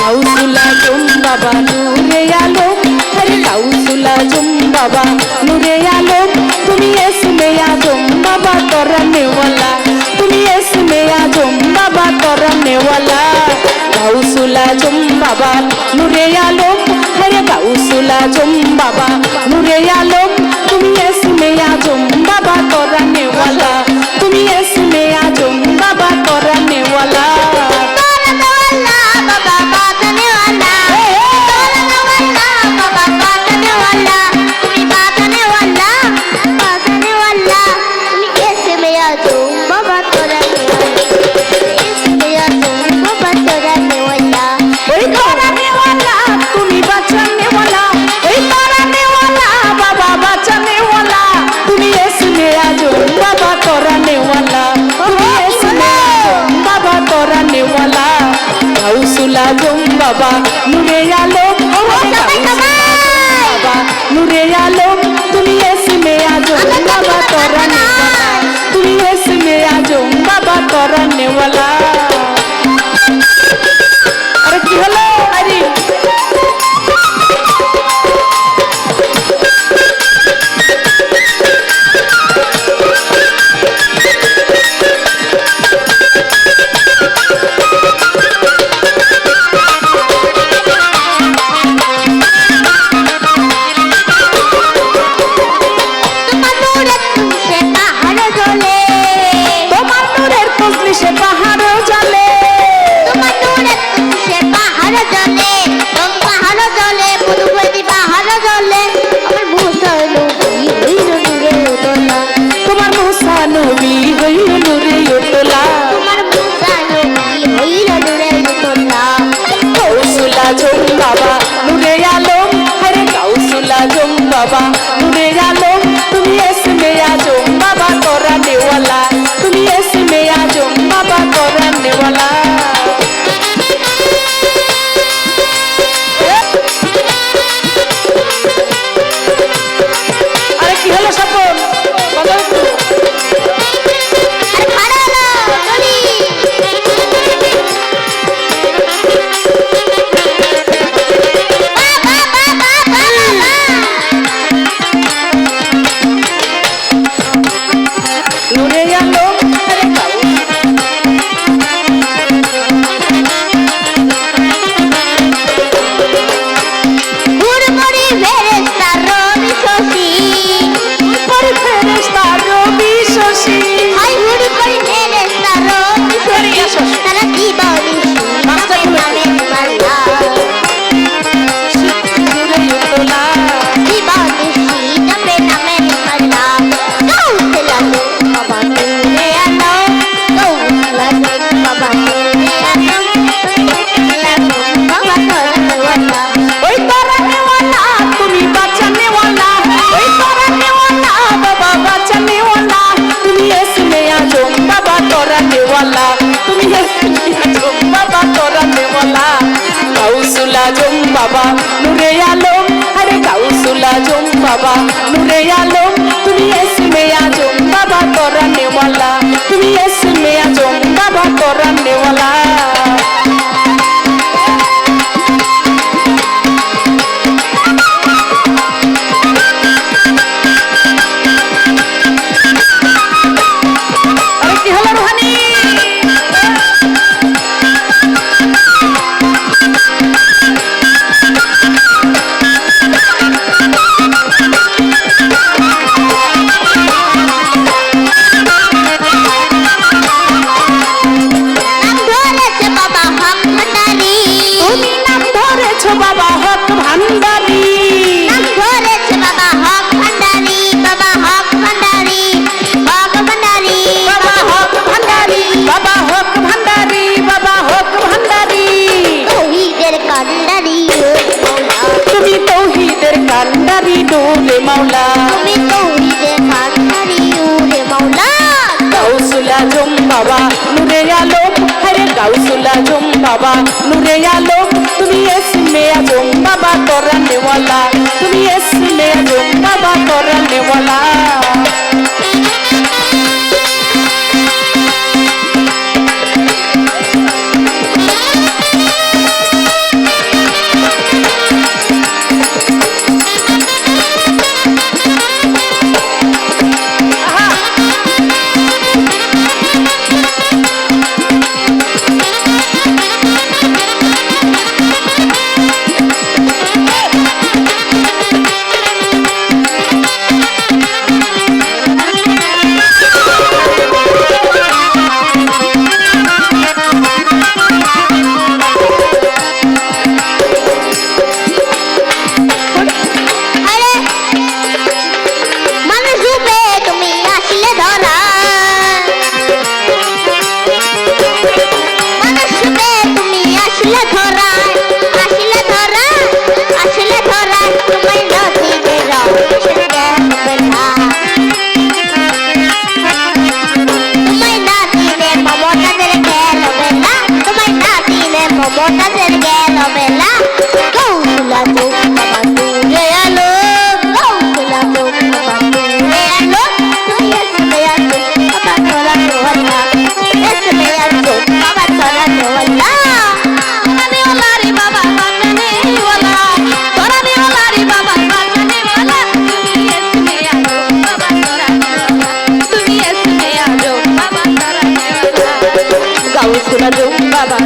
গাউসুল আজম বাবা নূরে আলম, আরে গাউসুল আজম বাবা নূরে আলম, তুমি ইসমে আজম বাবা তরানেওয়ালা, তুমি ইসমে আজম বাবা তরানেওয়ালা। গাউসুল আজম বাবা নূরে আলম, আরে গাউসুল আজম বাবা নূরে আলম, তুমি ইসমে আজম বাবা তরানেওয়ালা, তুমি ইসমে আজম বাবা তরানেওয়ালা। গাউসুল আজম বাবা নূরে আলম, বাবা নূরে আলম, তুমি ইসমে আজম বাবা তরানেওয়ালা, তুমি ইসমে আজম বাবা তরানেওয়ালা। আরে কি হলো? আরে বাবা নূরে আলম, আরে গাউসুল আজম বাবা নূরে আলম, তুমি ইসমে আজম বাবা তরানেওয়ালা, তুমি ইসমে আজম বাবা তরানেওয়ালা। আরে কি হলো স্বপন? বলো একটু। গাউসুল আজম বাবা নূরে আলম, আরে গাউসুল আজম বাবা নূরে আলম, তুমি ইসমে আজম বাবা তরানেওয়ালা, তুমি ইসমে আজম বাবা তরানেওয়ালা। আরে কি হলো রুহানি? নূরে মাওলা, তুমি তৌহিদের কান্ডারি নূরে মাওলা। গাউসুল আজম বাবা নূরে আলম, আরে গাউসুল আজম বাবা নূরে আলম, তুমি ইসমে আজম বাবা তরানেওয়ালা, তুমি ইসমে আজম বাবা তরানেওয়ালা। গাউসুল আজম বাবা